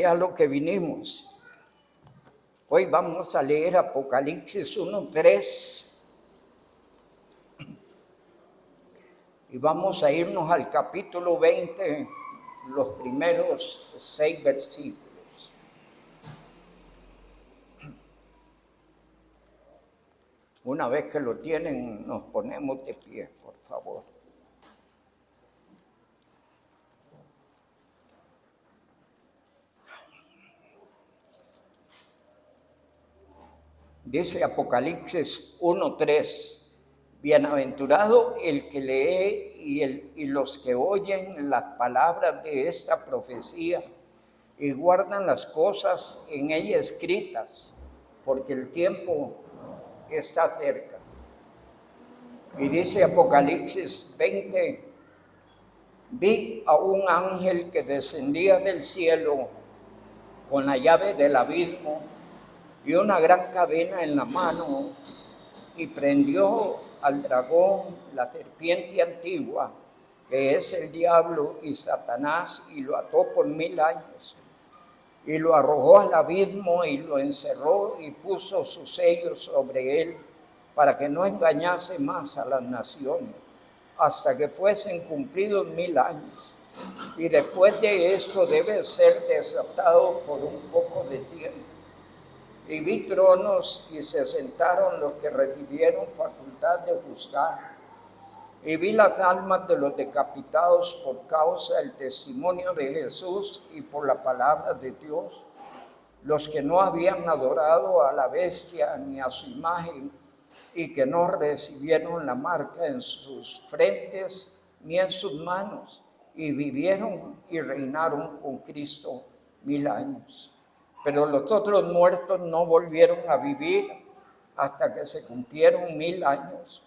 A lo que vinimos. Hoy vamos a leer Apocalipsis 1:3 y vamos a irnos al capítulo 20, los primeros 6 versículos. Una vez que lo tienen, nos ponemos de pie, por favor. Dice Apocalipsis 1:3, bienaventurado el que lee y los que oyen las palabras de esta profecía y guardan las cosas en ella escritas, porque el tiempo está cerca. Y dice Apocalipsis 20, vi a un ángel que descendía del cielo con la llave del abismo y una gran cadena en la mano, y prendió al dragón, la serpiente antigua, que es el diablo y Satanás, y lo ató por 1000 años, y lo arrojó al abismo y lo encerró y puso sus sellos sobre él, para que no engañase más a las naciones, hasta que fuesen cumplidos 1000 años. Y después de esto debe ser desatado por un poco de tiempo. Y vi tronos y se sentaron los que recibieron facultad de juzgar. Y vi las almas de los decapitados por causa del testimonio de Jesús y por la palabra de Dios, los que no habían adorado a la bestia ni a su imagen, y que no recibieron la marca en sus frentes ni en sus manos, y vivieron y reinaron con Cristo 1000 años. Pero los otros muertos no volvieron a vivir hasta que se cumplieron 1000 años.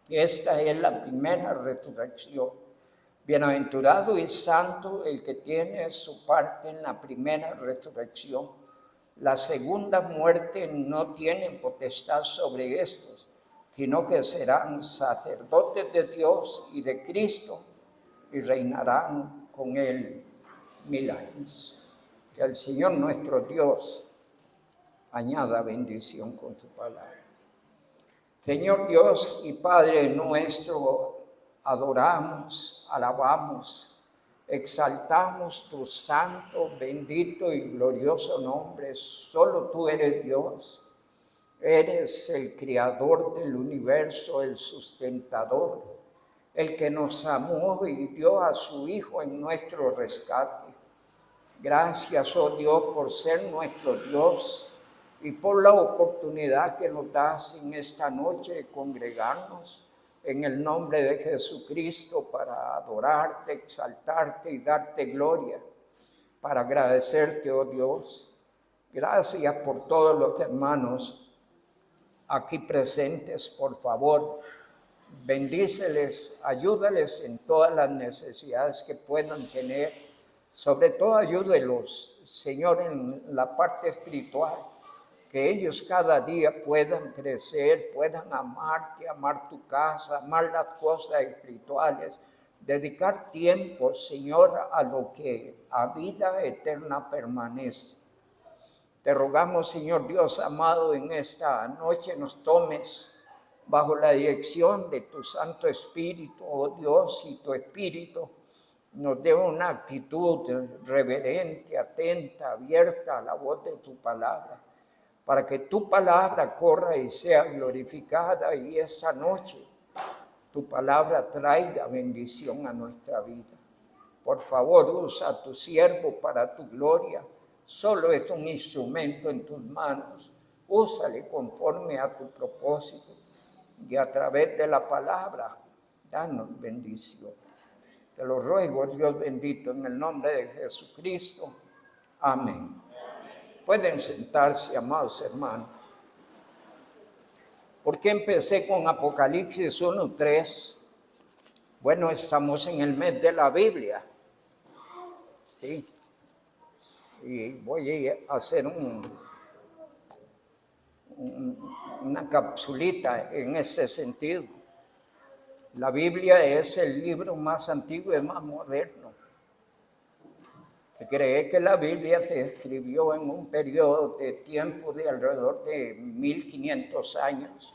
Esta es la primera resurrección. Bienaventurado y santo el que tiene su parte en la primera resurrección. La segunda muerte no tiene potestad sobre estos, sino que serán sacerdotes de Dios y de Cristo y reinarán con él 1000 años. Que el Señor nuestro Dios añada bendición con tu palabra. Señor Dios y Padre nuestro, adoramos, alabamos, exaltamos tu santo, bendito y glorioso nombre. Solo tú eres Dios. Eres el creador del universo, el sustentador, el que nos amó y dio a su Hijo en nuestro rescate. Gracias, oh Dios, por ser nuestro Dios y por la oportunidad que nos das en esta noche de congregarnos en el nombre de Jesucristo para adorarte, exaltarte y darte gloria, para agradecerte, oh Dios. Gracias por todos los hermanos aquí presentes. Por favor, bendíceles, ayúdales en todas las necesidades que puedan tener. Sobre todo ayúdelos, Señor, en la parte espiritual, que ellos cada día puedan crecer, puedan amarte, amar tu casa, amar las cosas espirituales, dedicar tiempo, Señor, a lo que a vida eterna permanece. Te rogamos, Señor Dios amado, en esta noche nos tomes bajo la dirección de tu Santo Espíritu, oh Dios, y tu Espíritu nos dé una actitud reverente, atenta, abierta a la voz de tu palabra, para que tu palabra corra y sea glorificada, y esta noche tu palabra traiga bendición a nuestra vida. Por favor, usa a tu siervo para tu gloria. Solo es un instrumento en tus manos. Úsale conforme a tu propósito, y a través de la palabra, danos bendición. Te lo ruego, Dios bendito, en el nombre de Jesucristo. Amén. Pueden sentarse, amados hermanos. ¿Por qué empecé con Apocalipsis 1:3? Bueno, estamos en el mes de la Biblia. Sí. Y voy a hacer una capsulita en ese sentido. La Biblia es el libro más antiguo y más moderno. Se cree que la Biblia se escribió en un periodo de tiempo de alrededor de 1500 años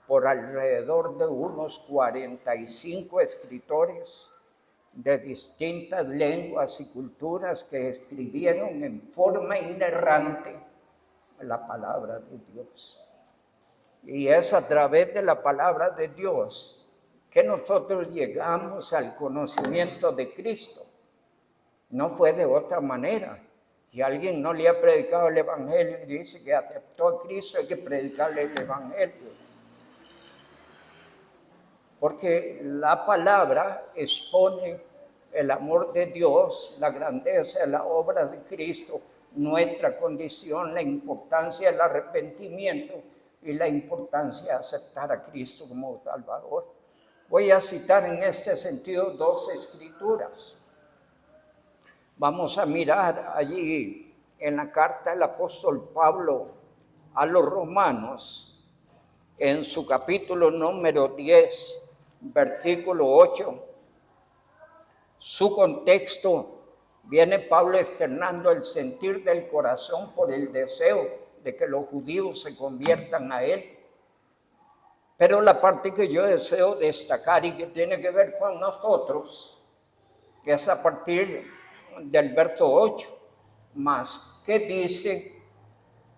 por alrededor de unos 45 escritores de distintas lenguas y culturas que escribieron en forma inerrante la palabra de Dios. Y es a través de la palabra de Dios que nosotros llegamos al conocimiento de Cristo. No fue de otra manera. Si alguien no le ha predicado el Evangelio y dice que aceptó a Cristo, hay que predicarle el Evangelio. Porque la palabra expone el amor de Dios, la grandeza de la obra de Cristo, nuestra condición, la importancia del arrepentimiento y la importancia de aceptar a Cristo como Salvador. Voy a citar en este sentido dos escrituras. Vamos a mirar allí en la carta del apóstol Pablo a los romanos, en su capítulo número 10, versículo 8. Su contexto, viene Pablo externando el sentir del corazón por el deseo de que los judíos se conviertan a él. Pero la parte que yo deseo destacar y que tiene que ver con nosotros, que es a partir del verso 8, más que dice: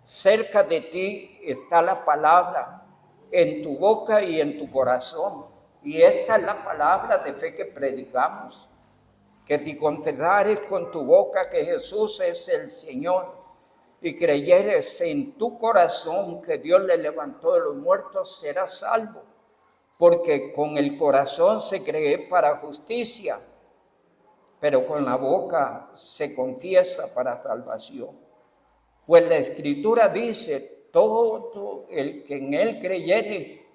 cerca de ti está la palabra, en tu boca y en tu corazón. Y esta es la palabra de fe que predicamos, que si confesares con tu boca que Jesús es el Señor y creyeres en tu corazón que Dios le levantó de los muertos, serás salvo. Porque con el corazón se cree para justicia, pero con la boca se confiesa para salvación. Pues la Escritura dice: todo el que en él creyere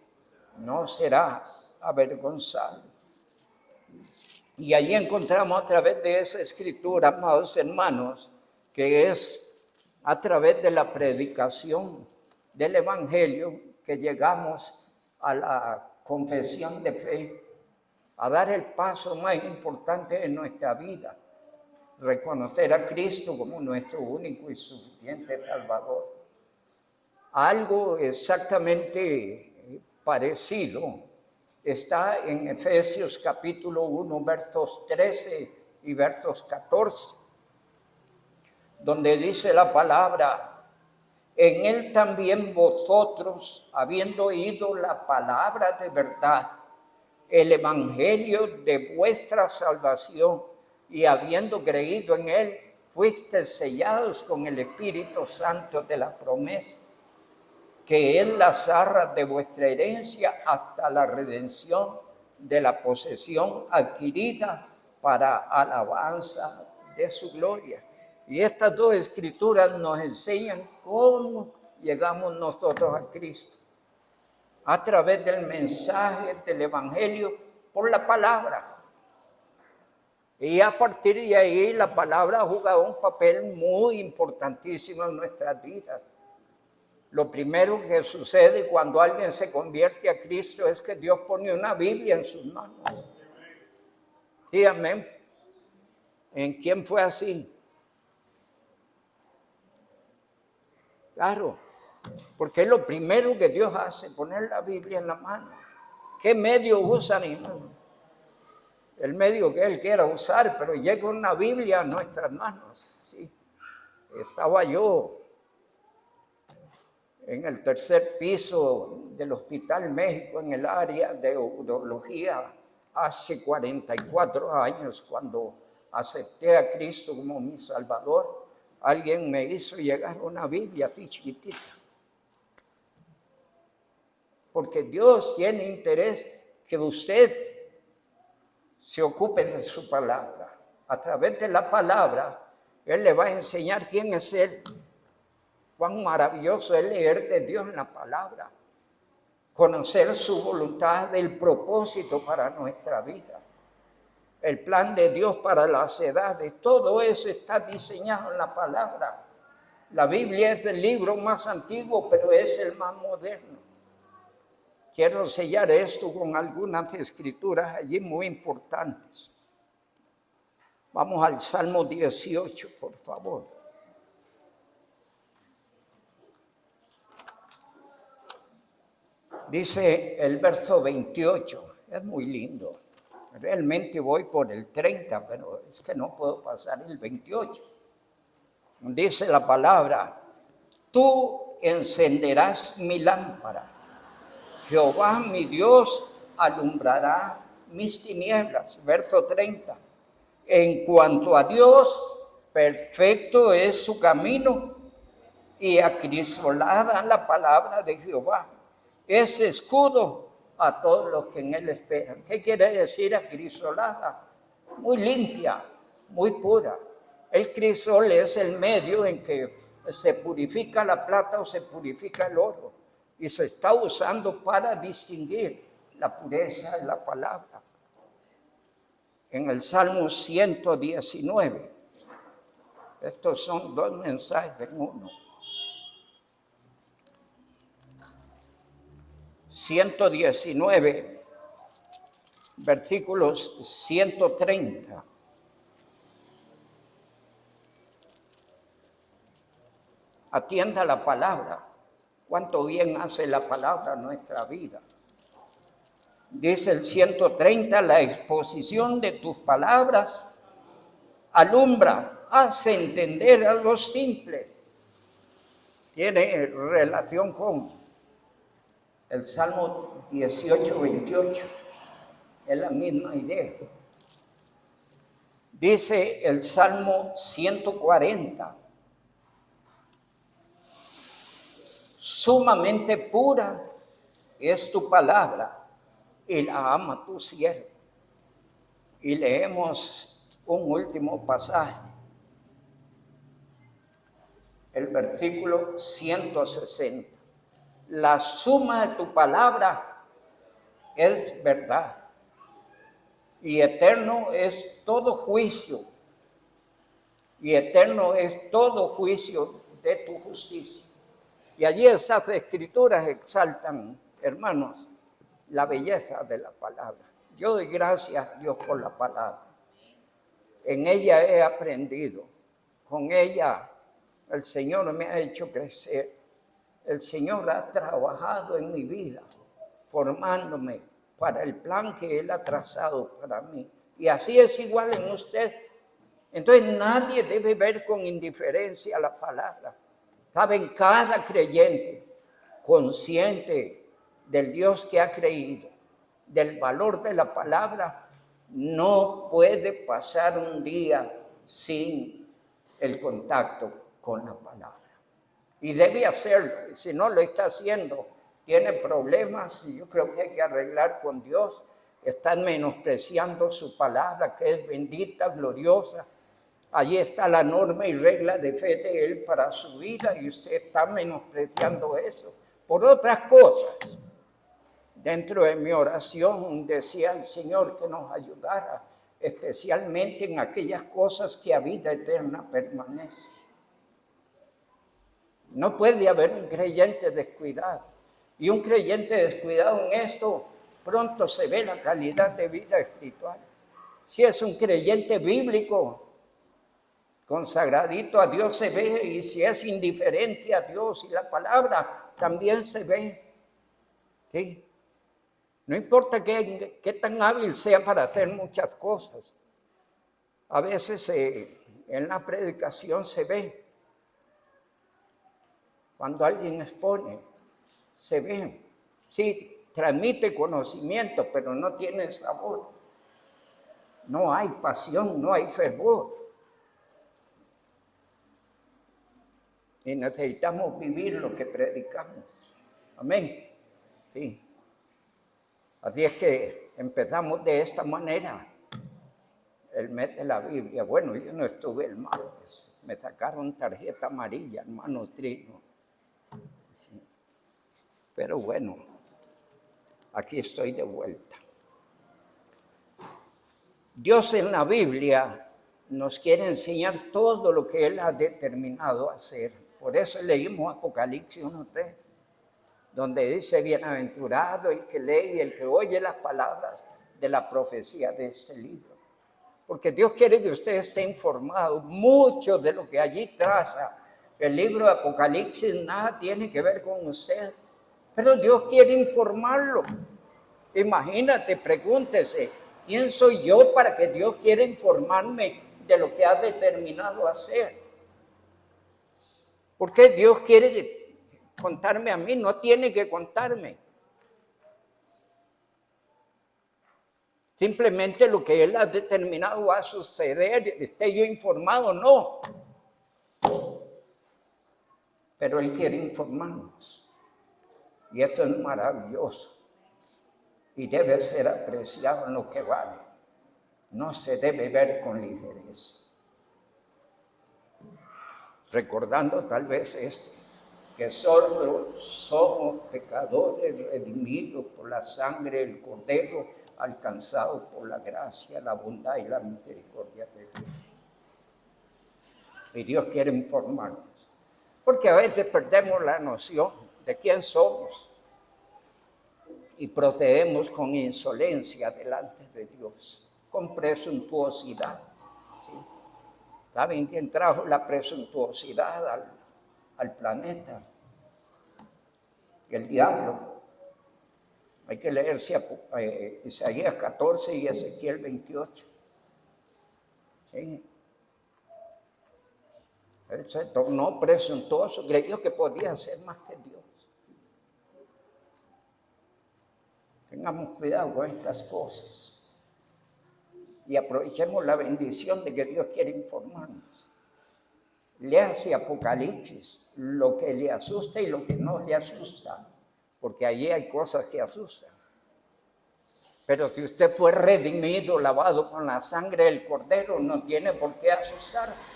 no será avergonzado. Y ahí encontramos a través de esa Escritura, amados hermanos, que es a través de la predicación del Evangelio que llegamos a la confesión de fe, a dar el paso más importante de nuestra vida, reconocer a Cristo como nuestro único y suficiente Salvador. Algo exactamente parecido está en Efesios capítulo 1, versos 13 y versos 14, donde dice la palabra: en él también vosotros, habiendo oído la palabra de verdad, el evangelio de vuestra salvación, y habiendo creído en él, fuisteis sellados con el Espíritu Santo de la promesa, que es las arras de vuestra herencia hasta la redención de la posesión adquirida para alabanza de su gloria. Y estas dos escrituras nos enseñan cómo llegamos nosotros a Cristo: a través del mensaje del Evangelio por la palabra. Y a partir de ahí la palabra ha jugado un papel muy importantísimo en nuestras vidas. Lo primero que sucede cuando alguien se convierte a Cristo es que Dios pone una Biblia en sus manos. Sí, amén. ¿En quién fue así? Claro, porque es lo primero que Dios hace, poner la Biblia en la mano. ¿Qué medio usan, hermano? El medio que Él quiera usar, pero llega una Biblia a nuestras manos. Sí. Estaba yo en el tercer piso del Hospital México, en el área de urología, hace 44 años, cuando acepté a Cristo como mi Salvador. Alguien me hizo llegar una Biblia así chiquitita. Porque Dios tiene interés que usted se ocupe de su palabra. A través de la palabra, Él le va a enseñar quién es Él. Cuán maravilloso es leer de Dios en la palabra. Conocer su voluntad, el propósito para nuestra vida. El plan de Dios para las edades. Todo eso está diseñado en la palabra. La Biblia es el libro más antiguo, pero es el más moderno. Quiero sellar esto con algunas escrituras allí muy importantes. Vamos al Salmo 18, por favor. Dice el verso 28, es muy lindo. Realmente voy por el 30, pero es que no puedo pasar el 28. Dice la palabra: tú encenderás mi lámpara. Jehová mi Dios alumbrará mis tinieblas. Verso 30. En cuanto a Dios, perfecto es su camino y acrisolada la palabra de Jehová. Es escudo a todos los que en él esperan. ¿Qué quiere decir acrisolada? Muy limpia, muy pura. El crisol es el medio en que se purifica la plata o se purifica el oro. Y se está usando para distinguir la pureza de la palabra. En el Salmo 119. Estos son dos mensajes en uno. 119, versículos 130. Atienda la palabra. Cuánto bien hace la palabra en nuestra vida. Dice el 130, la exposición de tus palabras alumbra, hace entender a los simples. Tiene relación con el Salmo 18, 28. Es la misma idea. Dice el Salmo 140. Sumamente pura es tu palabra y la ama tu siervo. Y leemos un último pasaje, el versículo 160. La suma de tu palabra es verdad y eterno es todo juicio, y eterno es todo juicio de tu justicia. Y allí esas escrituras exaltan, hermanos, la belleza de la palabra. Yo doy gracias a Dios por la palabra. En ella he aprendido. Con ella el Señor me ha hecho crecer. El Señor ha trabajado en mi vida, formándome para el plan que Él ha trazado para mí. Y así es igual en usted. Entonces nadie debe ver con indiferencia la palabra. ¿Saben? Cada creyente consciente del Dios que ha creído, del valor de la palabra, no puede pasar un día sin el contacto con la palabra. Y debe hacerlo. Si no lo está haciendo, tiene problemas, y yo creo que hay que arreglar con Dios. Están menospreciando su palabra, que es bendita, gloriosa. Allí está la norma y regla de fe de Él para su vida, y usted está menospreciando eso por otras cosas. Dentro de mi oración decía al Señor que nos ayudara, especialmente en aquellas cosas que a vida eterna permanecen. No puede haber un creyente descuidado. Y un creyente descuidado en esto, pronto se ve la calidad de vida espiritual. Si es un creyente bíblico, consagradito a Dios, se ve, y si es indiferente a Dios y la palabra, también se ve. ¿Sí? No importa qué tan hábil sea para hacer muchas cosas. A veces en la predicación se ve. Cuando alguien expone, se ve. Sí, transmite conocimiento, pero no tiene sabor. No hay pasión, no hay fervor. Y necesitamos vivir lo que predicamos. Amén. Sí. Así es que empezamos de esta manera el mes de la Biblia. Bueno, yo no estuve el martes. Me sacaron tarjeta amarilla, hermano Trino. Sí. Pero bueno, aquí estoy de vuelta. Dios en la Biblia nos quiere enseñar todo lo que Él ha determinado hacer. Por eso leímos Apocalipsis 1:3, donde dice: bienaventurado el que lee y el que oye las palabras de la profecía de este libro. porque Dios quiere que usted esté informado. Mucho de lo que allí traza el libro de Apocalipsis nada tiene que ver con usted, pero Dios quiere informarlo. Imagínate, pregúntese, ¿quién soy yo para que Dios quiera informarme de lo que ha determinado hacer? ¿Por qué Dios quiere contarme a mí? No tiene que contarme. Simplemente lo que Él ha determinado va a suceder, esté yo informado o no. Pero Él quiere informarnos. Y eso es maravilloso. Y debe ser apreciado en lo que vale. No se debe ver con ligereza. Recordando tal vez esto, que solo somos pecadores redimidos por la sangre del Cordero, alcanzados por la gracia, la bondad y la misericordia de Dios. Y Dios quiere informarnos, porque a veces perdemos la noción de quién somos y procedemos con insolencia delante de Dios, con presuntuosidad. ¿Sí? ¿Saben quién trajo la presuntuosidad al planeta? El diablo. Hay que leerse Isaías 14 y Ezequiel 28. ¿Sí? Él se tornó presuntuoso, creyó que podía ser más que Dios. Tengamos cuidado con estas cosas y aprovechemos la bendición de que Dios quiere informarnos. Léase Apocalipsis, lo que le asusta y lo que no le asusta, porque allí hay cosas que asustan. Pero si usted fue redimido, lavado con la sangre del Cordero, no tiene por qué asustarse.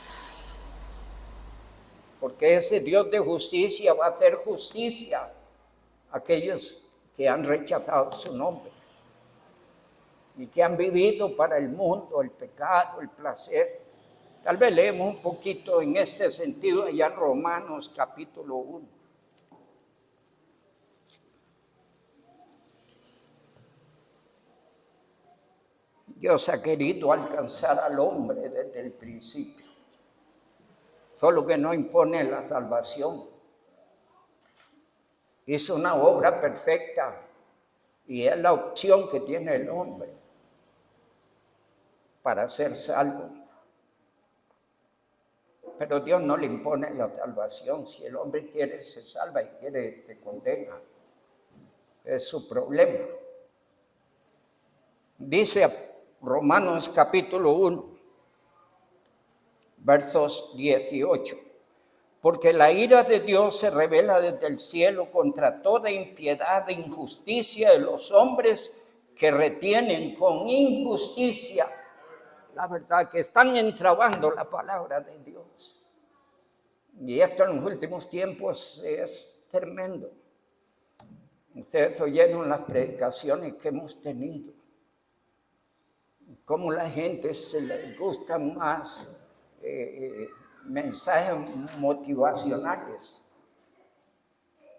Porque ese Dios de justicia va a hacer justicia a aquellos que han rechazado su nombre y que han vivido para el mundo, el pecado, el placer. Tal vez leemos un poquito en este sentido allá en Romanos capítulo 1. Dios ha querido alcanzar al hombre desde el principio, solo que no impone la salvación. Hizo una obra perfecta y es la opción que tiene el hombre para ser salvo. Pero Dios no le impone la salvación. Si el hombre quiere, se salva, y quiere, se condena. Es su problema. Dice Romanos capítulo 1, versos 18. Porque la ira de Dios se revela desde el cielo contra toda impiedad e injusticia de los hombres que retienen con injusticia la verdad, que están entrabando la palabra de Dios. Y esto en los últimos tiempos es tremendo. Ustedes oyeron las predicaciones que hemos tenido. Cómo la gente se les gusta más mensajes motivacionales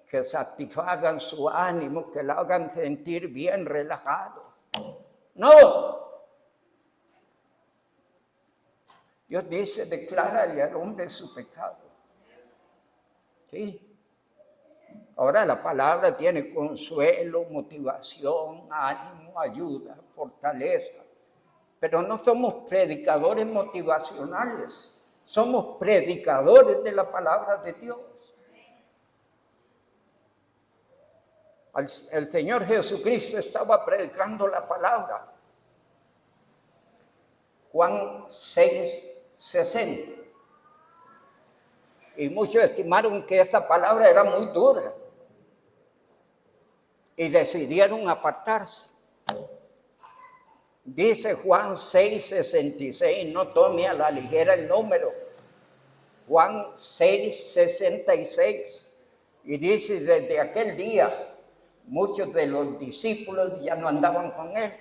que satisfagan su ánimo, que la hagan sentir bien relajado. No. Dios dice, declárale al hombre su pecado. ¿Sí? Ahora la palabra tiene consuelo, motivación, ánimo, ayuda, fortaleza. Pero no somos predicadores motivacionales, somos predicadores de la palabra de Dios. El Señor Jesucristo estaba predicando la palabra. Juan 6:60. Y muchos estimaron que esta palabra era muy dura y decidieron apartarse. Dice Juan 6:66, no tome a la ligera el número. Juan 6:66. Y dice, desde aquel día, muchos de los discípulos ya no andaban con él.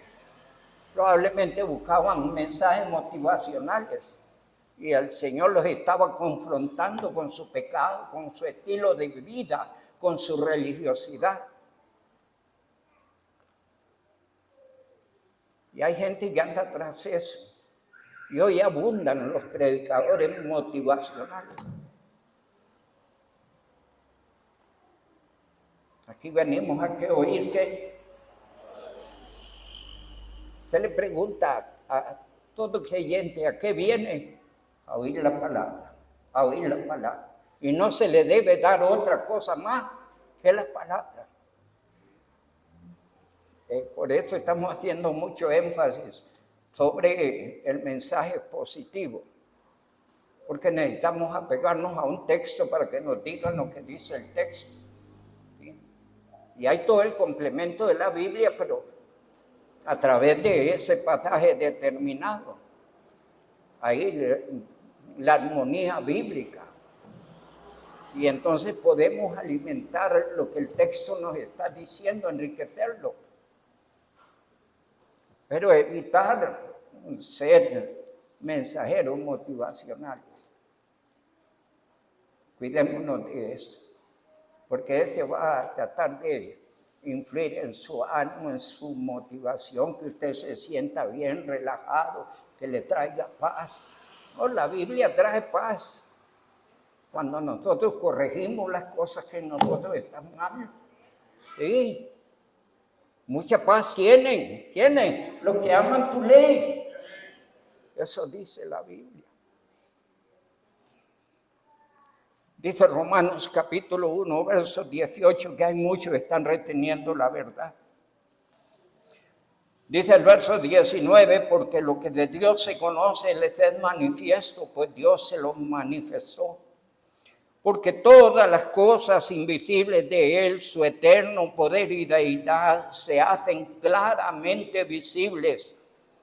Probablemente buscaban mensajes motivacionales. Y el Señor los estaba confrontando con su pecado, con su estilo de vida, con su religiosidad. Y hay gente que anda tras eso. Y hoy abundan los predicadores motivacionales. Aquí venimos a que oír que usted le pregunta a todo creyente, ¿a qué viene? A oír la palabra, a oír la palabra. Y no se le debe dar otra cosa más que la palabra. Por eso estamos haciendo mucho énfasis sobre el mensaje positivo, porque necesitamos apegarnos a un texto para que nos digan lo que dice el texto. ¿Sí? Y hay todo el complemento de la Biblia, pero a través de ese pasaje determinado, ahí la armonía bíblica. Y entonces podemos alimentar lo que el texto nos está diciendo, enriquecerlo. Pero evitar ser mensajeros motivacionales. Cuidémonos de eso, porque ese va a tratar de influir en su ánimo, en su motivación, que usted se sienta bien, relajado, que le traiga paz. No, la Biblia trae paz cuando nosotros corregimos las cosas que en nosotros están mal. Sí. Mucha paz tienen los que aman tu ley. Eso dice la Biblia. Dice Romanos capítulo 1, verso 18, que hay muchos que están reteniendo la verdad. Dice el verso 19, porque lo que de Dios se conoce les es manifiesto, pues Dios se lo manifestó. Porque todas las cosas invisibles de Él, su eterno poder y deidad, se hacen claramente visibles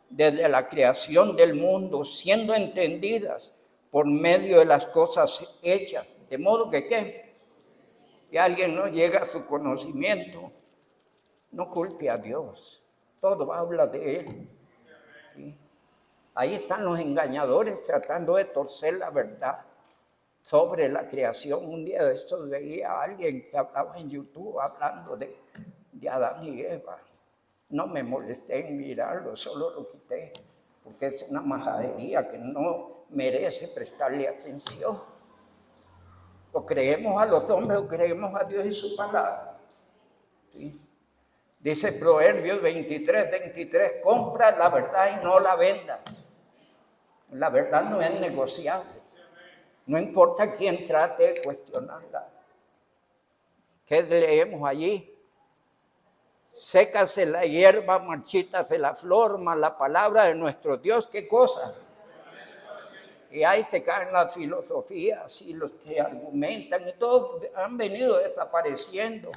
desde la creación del mundo, siendo entendidas por medio de las cosas hechas. De modo que, ¿qué? Que alguien no llega a su conocimiento, no culpe a Dios. Todo habla de Él. ¿Sí? Ahí están los engañadores tratando de torcer la verdad sobre la creación. Un día de estos veía a alguien que hablaba en YouTube hablando de Adán y Eva. No me molesté en mirarlo, solo lo quité, porque es una majadería que no merece prestarle atención. O creemos a los hombres o creemos a Dios y su palabra. ¿Sí? Dice Proverbios 23, compra la verdad y no la vendas. La verdad no es negociable. No importa quién trate de cuestionarla. ¿Qué leemos allí? Sécase la hierba, marchítase la flor, mas la palabra de nuestro Dios, ¿qué cosa? Y ahí se caen las filosofías y los que argumentan, y todos han venido desapareciendo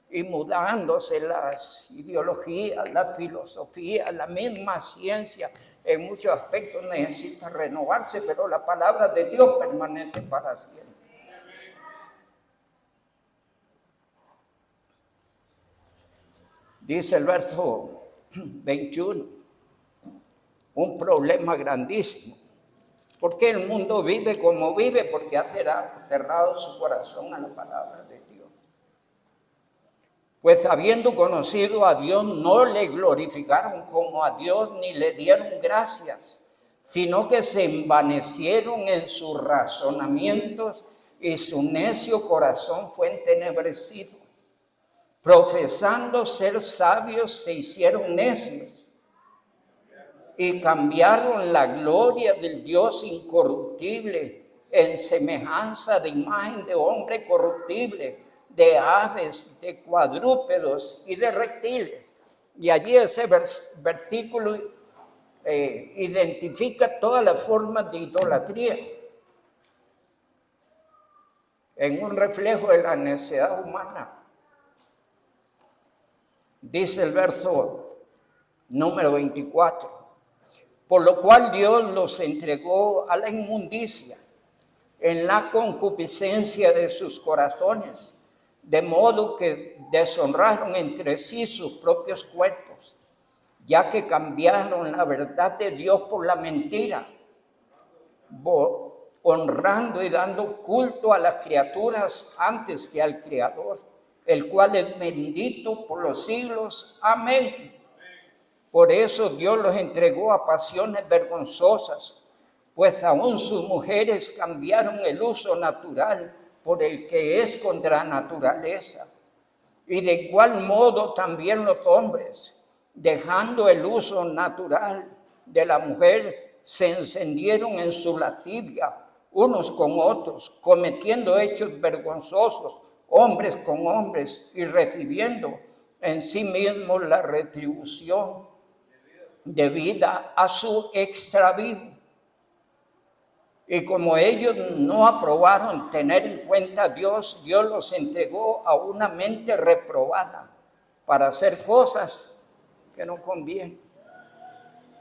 y mudándose las ideologías, las filosofías, la misma ciencia. En muchos aspectos necesita renovarse, pero la palabra de Dios permanece para siempre. Dice el verso 21, un problema grandísimo. ¿Por qué el mundo vive como vive? Porque ha cerrado su corazón a la palabra de Dios. Pues habiendo conocido a Dios, no le glorificaron como a Dios ni le dieron gracias, sino que se envanecieron en sus razonamientos y su necio corazón fue entenebrecido. Profesando ser sabios, se hicieron necios y cambiaron la gloria del Dios incorruptible en semejanza de imagen de hombre corruptible, de aves, de cuadrúpedos y de reptiles. Y allí ese versículo identifica todas las formas de idolatría en un reflejo de la necedad humana. Dice el verso número 24, por lo cual Dios los entregó a la inmundicia en la concupiscencia de sus corazones, de modo que deshonraron entre sí sus propios cuerpos, ya que cambiaron la verdad de Dios por la mentira, honrando y dando culto a las criaturas antes que al Creador, el cual es bendito por los siglos. Amén. Por eso Dios los entregó a pasiones vergonzosas, pues aún sus mujeres cambiaron el uso natural por el que es contra naturaleza. Y de igual modo también los hombres, dejando el uso natural de la mujer, se encendieron en su lascivia unos con otros, cometiendo hechos vergonzosos, hombres con hombres, y recibiendo en sí mismos la retribución debida a su extravío. Y como ellos no aprobaron tener en cuenta a Dios, Dios los entregó a una mente reprobada para hacer cosas que no convienen.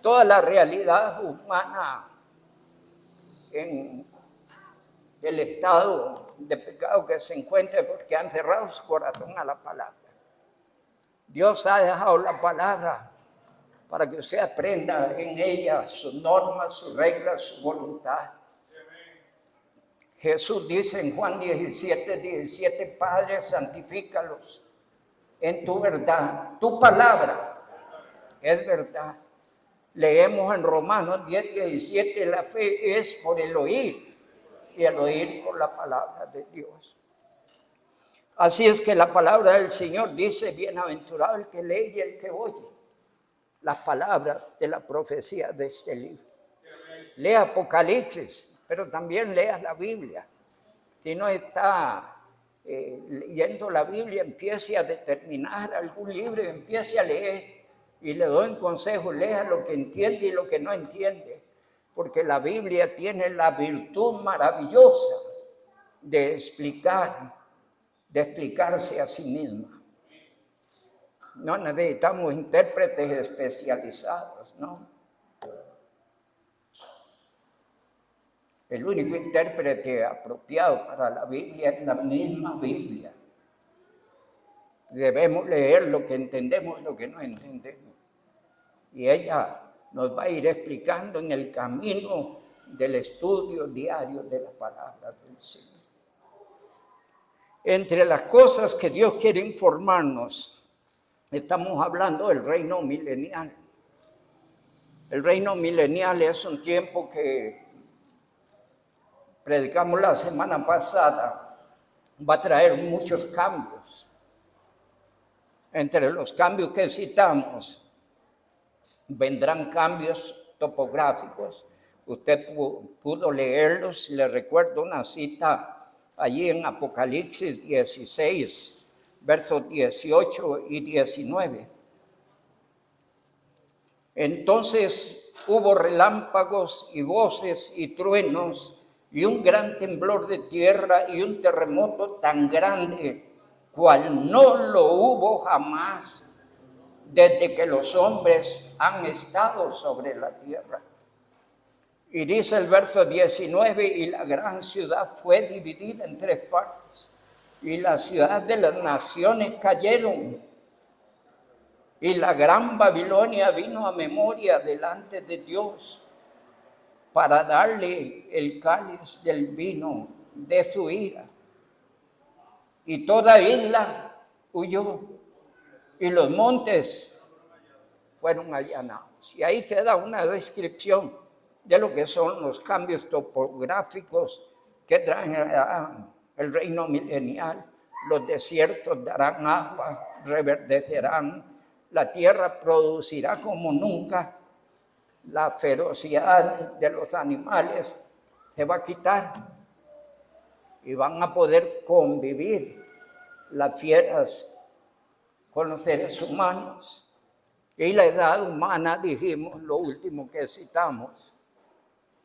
Toda la realidad humana en el estado de pecado que se encuentra porque han cerrado su corazón a la palabra. Dios ha dejado la palabra para que usted aprenda en ella sus normas, sus reglas, su voluntad. Jesús dice en Juan 17, Padre, santifícalos en tu verdad. Tu palabra es verdad. Leemos en Romanos 10:17, la fe es por el oír y el oír por la palabra de Dios. Así es que la palabra del Señor dice, bienaventurado el que lee y el que oye las palabras de la profecía de este libro. Lea Apocalipsis, pero también lea la Biblia. Si no está leyendo la Biblia, empiece a determinar algún libro y empiece a leer. Y le doy un consejo, lea lo que entiende y lo que no entiende. Porque la Biblia tiene la virtud maravillosa de explicarse a sí misma. No necesitamos intérpretes especializados, ¿no? El único intérprete apropiado para la Biblia es la misma Biblia. Debemos leer lo que entendemos y lo que no entendemos. Y ella nos va a ir explicando en el camino del estudio diario de la palabra del Señor. Entre las cosas que Dios quiere informarnos, estamos hablando del reino milenial. El reino milenial es un tiempo que predicamos la semana pasada, va a traer muchos cambios. Entre los cambios que citamos, vendrán cambios topográficos. Usted pudo leerlos. Le recuerdo una cita allí en Apocalipsis 16, versos 18 y 19. Entonces hubo relámpagos y voces y truenos y un gran temblor de tierra y un terremoto tan grande, cual no lo hubo jamás desde que los hombres han estado sobre la tierra. Y dice el verso 19, y la gran ciudad fue dividida en 3 partes, y la ciudad de las naciones cayeron, y la gran Babilonia vino a memoria delante de Dios para darle el cáliz del vino de su ira. Y toda isla huyó, y los montes fueron allanados. Y ahí se da una descripción de lo que son los cambios topográficos que traen el reino milenial. Los desiertos darán agua, reverdecerán, la tierra producirá como nunca, la ferocidad de los animales se va a quitar y van a poder convivir las fieras con los seres humanos. Y la edad humana, dijimos, lo último que citamos,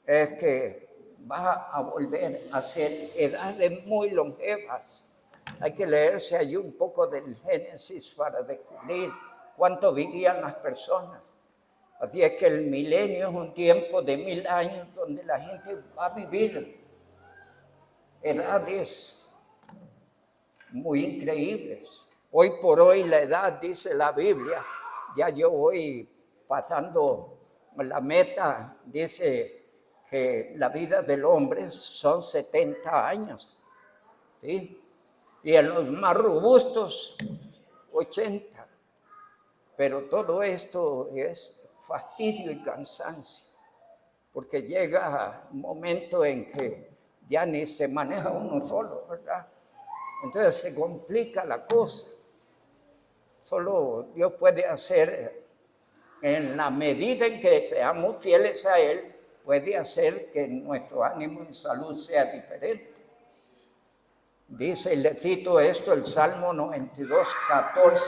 es que va a volver a ser edades muy longevas. Hay que leerse allí un poco del Génesis para descubrir cuánto vivían las personas. Así es que el milenio es un tiempo de 1000 años donde la gente va a vivir edades muy increíbles. Hoy por hoy la edad, dice la Biblia, ya yo voy pasando la meta, dice que la vida del hombre son 70 años, ¿sí? Y en los más robustos, 80. Pero todo esto es fastidio y cansancio, porque llega un momento en que ya ni se maneja uno solo, ¿verdad? Entonces se complica la cosa. Solo Dios puede hacer, en la medida en que seamos fieles a Él, puede hacer que nuestro ánimo y salud sea diferente. Dice, y le cito esto, el Salmo 92, 14.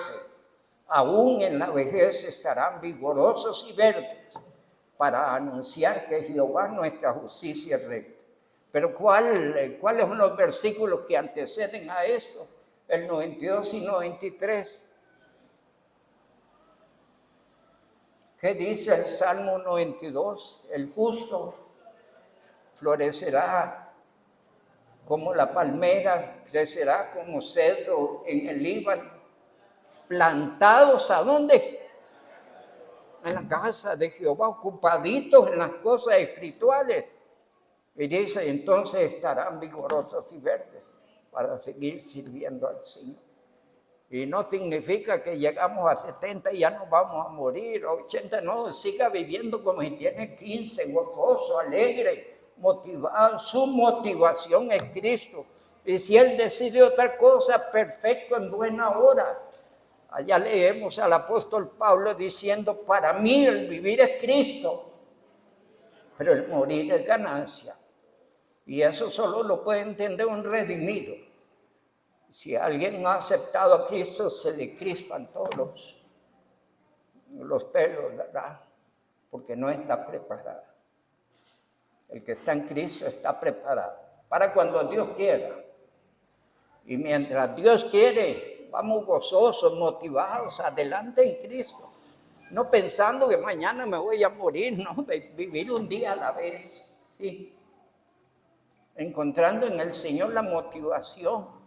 Aún en la vejez estarán vigorosos y verdes para anunciar que Jehová nuestra justicia es recta. Pero ¿cuáles son los versículos que anteceden a esto? El 92 y 93. ¿Qué dice el Salmo 92? El justo florecerá como la palmera, crecerá como cedro en el Líbano. Plantados, ¿a dónde? En la casa de Jehová, ocupaditos en las cosas espirituales. Y dice, entonces estarán vigorosos y verdes para seguir sirviendo al Señor. Y no significa que llegamos a 70 y ya nos vamos a morir, 80, no, siga viviendo como si tiene 15, gozoso, alegre, motivado. Su motivación es Cristo. Y si Él decide otra cosa, perfecto, en buena hora. Allá leemos al apóstol Pablo diciendo, para mí el vivir es Cristo, pero el morir es ganancia. Y eso solo lo puede entender un redimido. Si alguien no ha aceptado a Cristo, se le crispan todos los pelos, ¿verdad? Porque no está preparado. El que está en Cristo está preparado para cuando Dios quiera. Y mientras Dios quiere, vamos gozosos, motivados, adelante en Cristo. No pensando que mañana me voy a morir, no, vivir un día a la vez, sí. Encontrando en el Señor la motivación.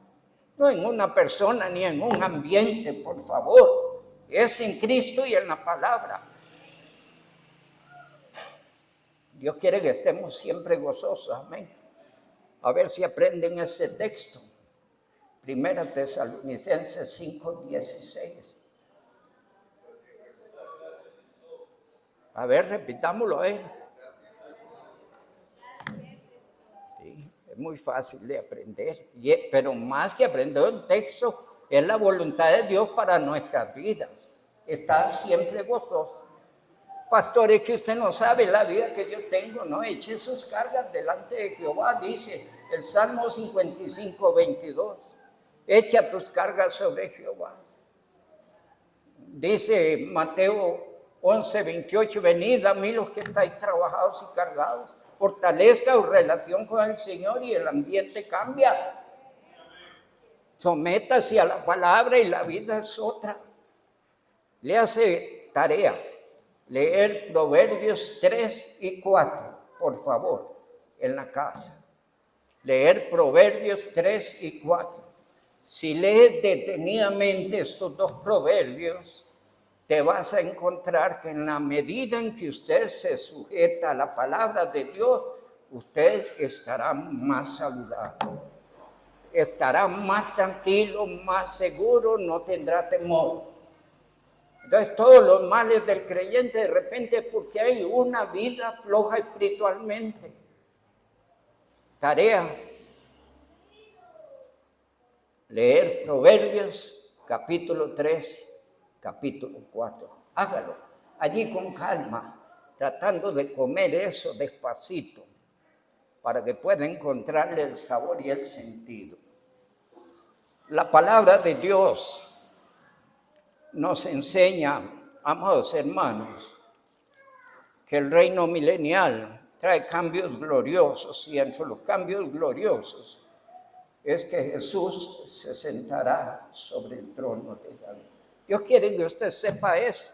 No en una persona ni en un ambiente, por favor. Es en Cristo y en la palabra. Dios quiere que estemos siempre gozosos, amén. A ver si aprenden ese texto. 1 Tesalonicenses 5:16. A ver, repitámoslo, Es muy fácil de aprender, pero más que aprender un texto, es la voluntad de Dios para nuestras vidas. Estar siempre gozoso. Pastor, es que usted no sabe la vida que yo tengo, no eche sus cargas delante de Jehová, dice el Salmo 55:22. Echa tus cargas sobre Jehová. Dice Mateo 11:28, venid a mí los que estáis trabajados y cargados. Fortalezca su relación con el Señor y el ambiente cambia. Sométase a la palabra y la vida es otra. Le hace tarea leer Proverbios 3 y 4, por favor, en la casa. Leer Proverbios 3 y 4. Si lees detenidamente estos dos proverbios, te vas a encontrar que en la medida en que usted se sujeta a la palabra de Dios, usted estará más saludable, estará más tranquilo, más seguro, no tendrá temor. Entonces todos los males del creyente de repente es porque hay una vida floja espiritualmente. Tarea: leer Proverbios capítulo 3, capítulo 4. Hágalo allí con calma, tratando de comer eso despacito, para que pueda encontrarle el sabor y el sentido. La palabra de Dios nos enseña, amados hermanos, que el reino milenial trae cambios gloriosos, y entre los cambios gloriosos es que Jesús se sentará sobre el trono de David. Dios quiere que usted sepa eso,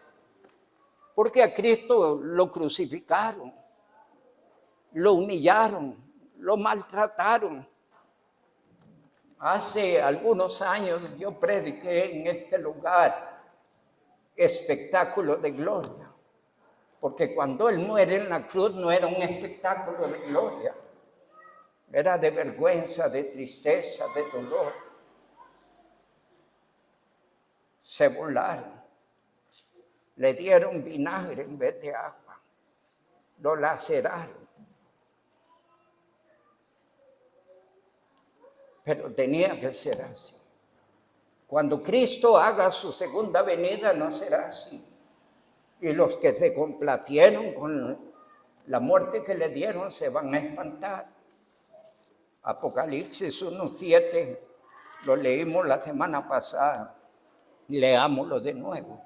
porque a Cristo lo crucificaron, lo humillaron, lo maltrataron. Hace algunos años yo prediqué en este lugar espectáculo de gloria, porque cuando Él muere en la cruz no era un espectáculo de gloria, era de vergüenza, de tristeza, de dolor. Se burlaron. le dieron vinagre en vez de agua, lo laceraron. Pero tenía que ser así. Cuando Cristo haga su segunda venida no será así. Y los que se complacieron con la muerte que le dieron se van a espantar. Apocalipsis 1:7, lo leímos la semana pasada, leámoslo de nuevo.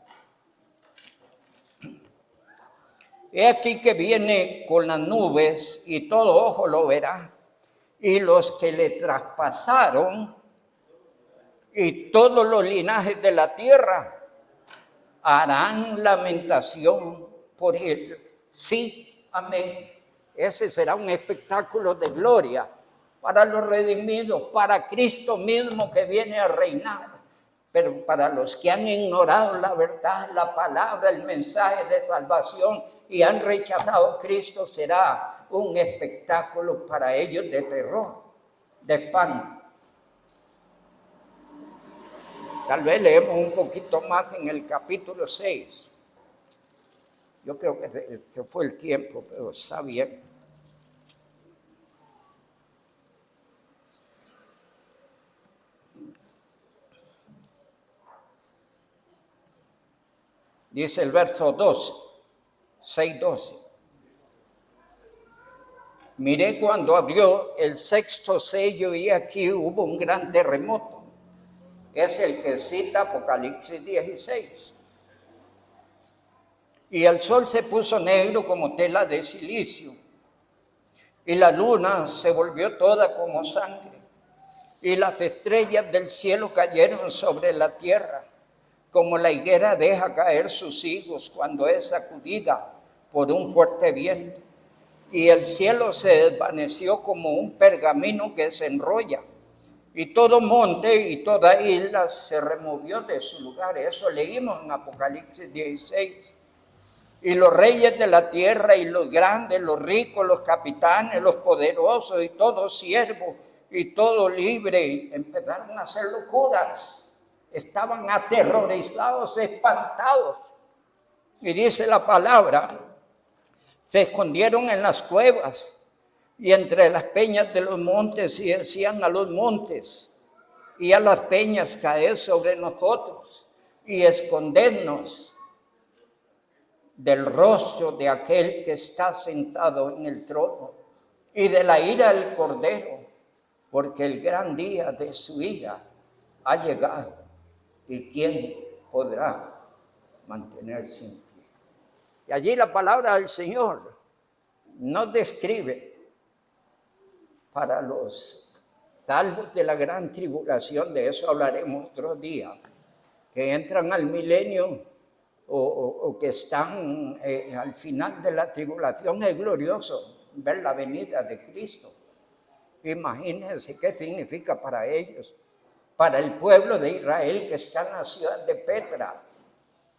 He aquí que viene con las nubes y todo ojo lo verá, y los que le traspasaron y todos los linajes de la tierra harán lamentación por él. Sí, amén. Ese será un espectáculo de gloria para los redimidos, para Cristo mismo que viene a reinar. Pero para los que han ignorado la verdad, la palabra, el mensaje de salvación y han rechazado a Cristo, será un espectáculo para ellos de terror, de espanto. Tal vez leemos un poquito más en el capítulo 6. Yo creo que se fue el tiempo, pero está bien. Dice el verso 12, 6:12. Miré cuando abrió el sexto sello y aquí hubo un gran terremoto. Es el que cita Apocalipsis 16. Y el sol se puso negro como tela de silicio, y la luna se volvió toda como sangre, y las estrellas del cielo cayeron sobre la tierra, como la higuera deja caer sus higos cuando es sacudida por un fuerte viento. Y el cielo se desvaneció como un pergamino que se enrolla, y todo monte y toda isla se removió de su lugar. Eso leímos en Apocalipsis 16. Y los reyes de la tierra y los grandes, los ricos, los capitanes, los poderosos y todos siervos y todo libre empezaron a hacer locuras. Estaban aterrorizados, espantados. Y dice la palabra, se escondieron en las cuevas y entre las peñas de los montes, y decían a los montes y a las peñas, caed sobre nosotros y escondednos del rostro de aquel que está sentado en el trono y de la ira del Cordero, porque el gran día de su ira ha llegado, y quién podrá mantenerse en pie. Y allí la palabra del Señor nos describe para los salvos de la gran tribulación, de eso hablaremos otro día, que entran al milenio o que están al final de la tribulación. Es glorioso ver la venida de Cristo. Imagínense qué significa para ellos, para el pueblo de Israel que está en la ciudad de Petra.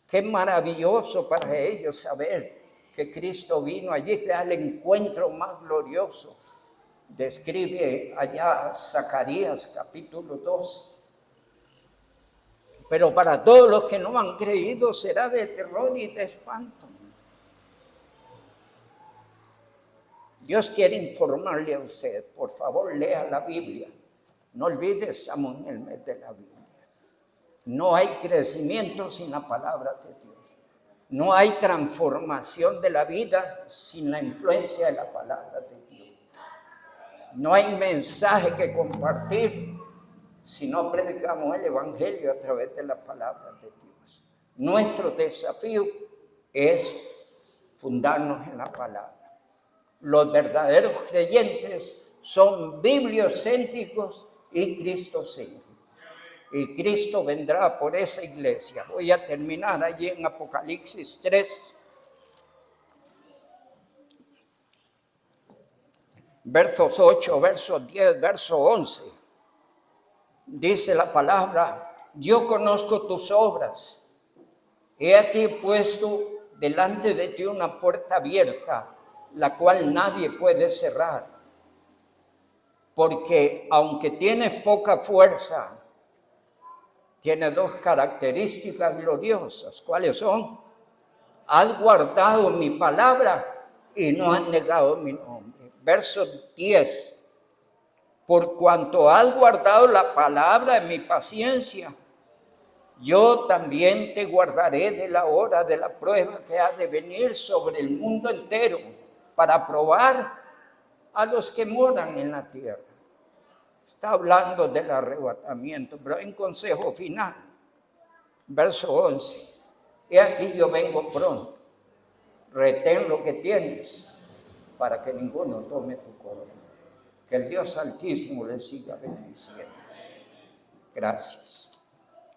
Qué maravilloso para ellos saber que Cristo vino. Allí se da el encuentro más glorioso. Describe allá Zacarías capítulo 2. Pero para todos los que no han creído será de terror y de espanto. Dios quiere informarle a usted, por favor lea la Biblia. No olvide, estamos en el mes de la Biblia. No hay crecimiento sin la palabra de Dios. No hay transformación de la vida sin la influencia de la palabra de Dios. No hay mensaje que compartir si no predicamos el Evangelio a través de la palabra de Dios. Nuestro desafío es fundarnos en la palabra. Los verdaderos creyentes son bibliocéntricos y cristocéntricos. Y Cristo vendrá por esa iglesia. Voy a terminar allí en Apocalipsis 3. Versos 8, versos 10, verso 11. Dice la palabra, yo conozco tus obras. He aquí puesto delante de ti una puerta abierta, la cual nadie puede cerrar. Porque aunque tienes poca fuerza, tiene dos características gloriosas. ¿Cuáles son? has guardado mi palabra y no has negado mi nombre. Verso 10. Por cuanto has guardado la palabra de mi paciencia, yo también te guardaré de la hora de la prueba que ha de venir sobre el mundo entero para probar a los que moran en la tierra. Está hablando del arrebatamiento, pero hay un consejo final. Verso 11. He aquí yo vengo pronto. Retén lo que tienes para que ninguno tome tu corona. Que el Dios Altísimo le siga bendiciendo. Gracias.